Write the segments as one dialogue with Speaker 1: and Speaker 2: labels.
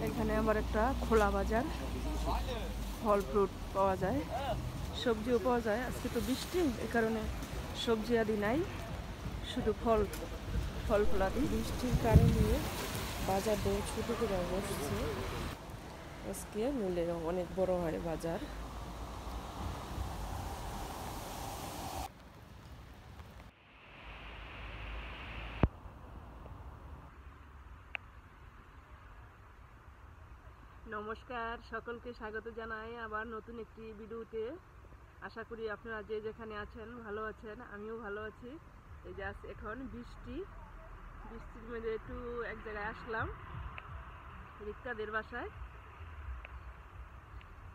Speaker 1: এখানে আবার একটা খোলা বাজার, ফল ফ্রুট পাওয়া যায়, সবজিও পাওয়া যায়। আজকে তো বৃষ্টি, এ কারণে সবজি আদি নাই, শুধু ফল ফলাদি। বৃষ্টির কারণে বাজার দর ছোটো করে বসছে। আজকে মিলে অনেক বড় হয় বাজার। নমস্কার, সকলকে স্বাগত জানাই আবার নতুন একটি ভিডিওতে। আশা করি আপনারা যে যেখানে আছেন ভালো আছেন, আমিও ভালো আছি। এই যে এখন বৃষ্টির মধ্যে একটু এক জায়গায় আসলাম, রিক্তাদের বাসায়।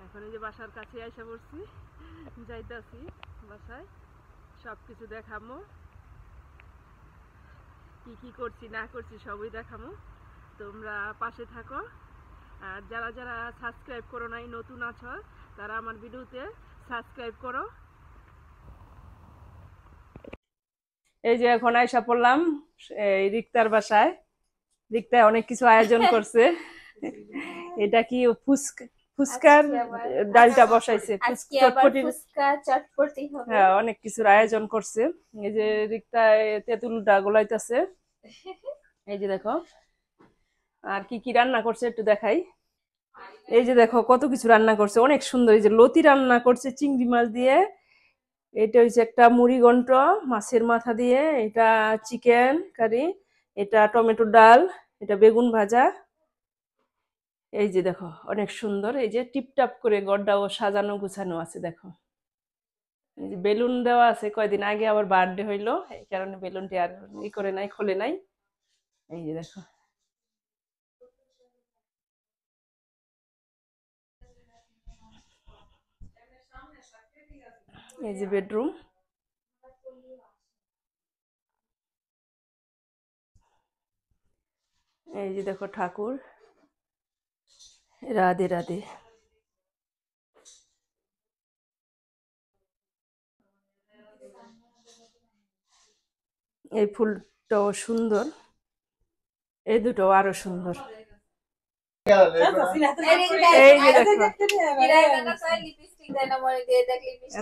Speaker 1: এখন এই যে বাসার কাছে এসে পড়ছি, যাইতাছি বাসায়, সব কিছু দেখামো, কি করছি না করছি সবই দেখামো। তোমরা পাশে থাকো। আর যারা যারা সাবস্ক্রাইব করো নাই, নতুন আছো, তারা আমার ভিডিওতে সাবস্ক্রাইব করো। এই যে এখন আয়সা পড়লাম এই রিক্তার বাসায়। রিক্তায় অনেক কিছু আয়োজন করছে। এটা কি ফুচকার ডালটা বসাইছে, হ্যাঁ, অনেক কিছুর আয়োজন করছে। এই যে রিক্তায় তেঁতুলটা গোলাইতেছে, এই যে দেখো। আর কি কি রান্না করছে একটু দেখাই। এই যে দেখো কত কিছু রান্না করছে, অনেক সুন্দর। এই যে লতি রান্না করছে চিংড়ি মাছ দিয়ে, এটা হচ্ছে একটা মুড়িঘণ্ট মাছের মাথা দিয়ে, এটা চিকেন কারি, এটা টমেটো ডাল, এটা বেগুন ভাজা। এই যে দেখো অনেক সুন্দর, এই যে টিপটাপ করে গড়টাও সাজানো গুছানো আছে। দেখো এই যে বেলুন দেওয়া আছে, কয়দিন আগে আবার বার্থডে হইলো, এই কারণে বেলুনটি আর ই করে নাই, খোলে নাই। এই যে দেখো, এই যে বেডরুম। এই যে দেখো ঠাকুর, রাধে রাধে। এই ফুলটাও সুন্দর, এই দুটো আরো সুন্দর। এই যে দেখো,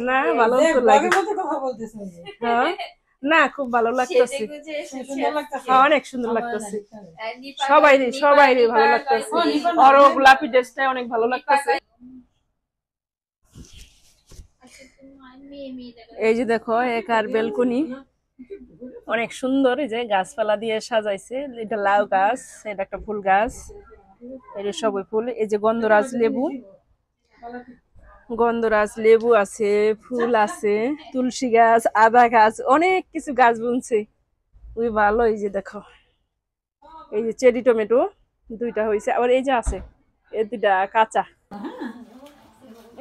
Speaker 1: না ভালো তো লাগে, হ্যাঁ না খুব ভালো লাগতেছে, অনেক সুন্দর লাগতেছে, সবাই সবাই ভালো লাগতেছে। আরো গোলাপি ড্রেসটা অনেক ভালো লাগতেছে। এই যে দেখো একার বেলকনি, অনেক সুন্দর। এই যে গাছপালা দিয়ে সাজাইছে, এটা লাউ গাছ, এটা একটা ফুল গাছ, এটা সবই ফুল। এই যে গন্ধরাজ লেবু আছে, ফুল আছে, তুলসী গাছ, আদা গাছ, অনেক কিছু গাছ বুনছে, ওই ভালো। এই যে দেখো, এই যে চেরি টমেটো দুইটা হয়েছে, আবার এই যে আছে এই দুইটা কাঁচা।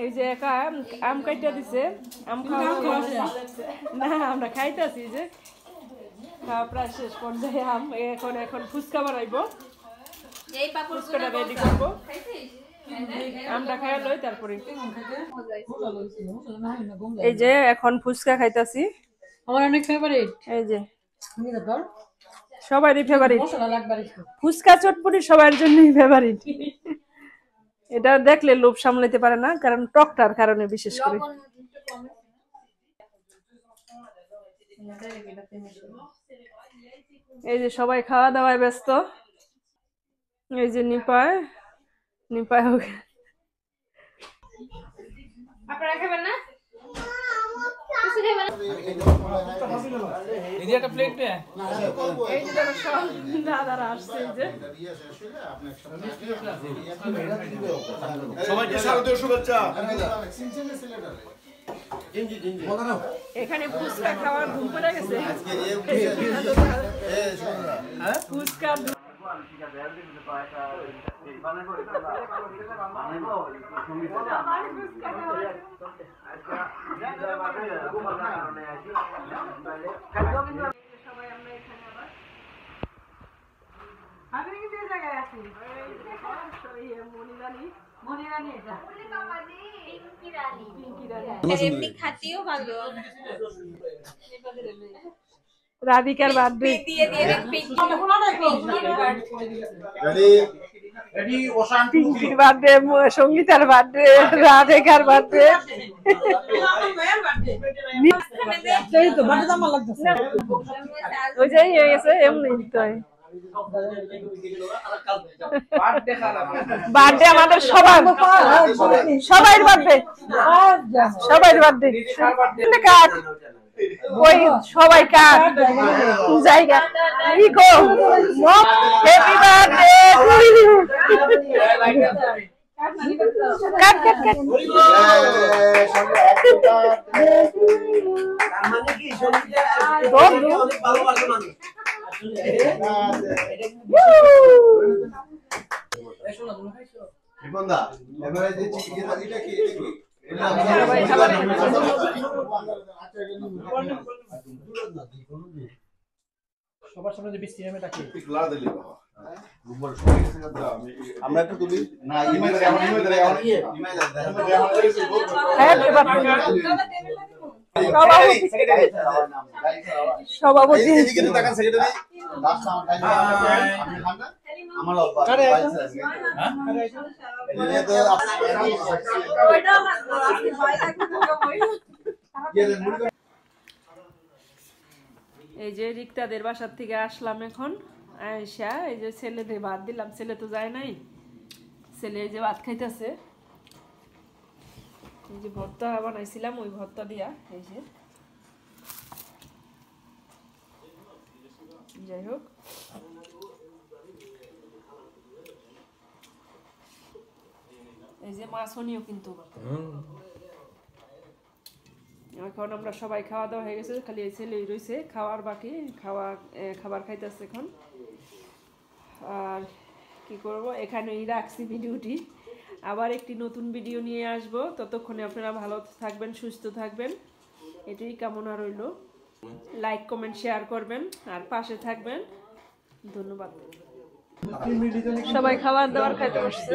Speaker 1: এই যে একা আম কাইটা দিছে, আম খাওয়া না, আমরা খাইতেছি। যে খাওয়া প্রায় শেষ পর্যায়ে আম। এখন ফুচকা বানাইবো, ফুচকাটা রেডি করবো, আমরা খাই লই তারপরে। এই যে এখন ফুচকা খাইতাছি, আমার অনেক ফেভারিট। এই যে সবারই ফেভারিট, ফুচকা চটপটি সবার জন্যই ফেভারিট। এটা দেখলে লোভ সামলাইতে পারে না, কারণ টকটার কারণে বিশেষ করে। এই যে সবাই খাওয়া দাওয়ায় ব্যস্ত। এই যে নিপায় আপনারা খাবেন না? এখানে ফুচকা খাওয়ার ঘুম পড়ে গেছে, ফুচকা এমনি খাতিও ভালো। রাধিকার বার্থডে পিঙ্কির বার্থডে সঙ্গীতার বার্থডে রাধিকার বার্থডে ওই যে গেছে এমনি তো বার্থডে আমাদের সবার সবাই বার্থডে সবাই বার্থডে কার ওই সবাই কার জায়গা ইকো happy birthday to you cut cut cut
Speaker 2: মানে কি সঙ্গীতা অনেক ভালোবাসে মানুষ
Speaker 3: রিপনদা এবারে যে চিকেন এটা কি
Speaker 4: সবার সামনে যে বৃষ্টি নেমে তাকে
Speaker 3: লা দিলি বাবা গুম্বল সবাই গেছে না আমরা একটু তুলি না ইমেল দেয়
Speaker 1: হ্যাপি বার্থডে সভাপতি
Speaker 3: এদিকে তাকান সেক্রেটারি লাস্ট আমি খান না আমার অভ্যাস এই তো
Speaker 1: এই যে রিক্তাদের বাসার থেকে আসলাম এখন আয়েশা এই যে ছেলেদের ভাত দিলাম ছেলে তো যায় নাই ছেলে এই যে ভাত খাইতেছে এই যে ভর্তা বানাইছিলাম ওই ভর্তা দিয়া এই যে যাই হোক এই যে মাছনিও কিন্তু এখন আমরা সবাই খাওয়া দাওয়া হয়ে গেছে খালি এই ছেলেই রয়েছে খাওয়ার বাকি খাবার খাইতেছে এখন আর কি করব এখানেই রাখছি ভিডিওটি আবার একটি নতুন ভিডিও নিয়ে আসব ততক্ষণে আপনারা ভালো থাকবেন সুস্থ থাকবেন এটাই কামনা রইল লাইক কমেন্ট শেয়ার করবেন আর পাশে থাকবেন ধন্যবাদ সবাই খাবার দাবার খাইতে বসছে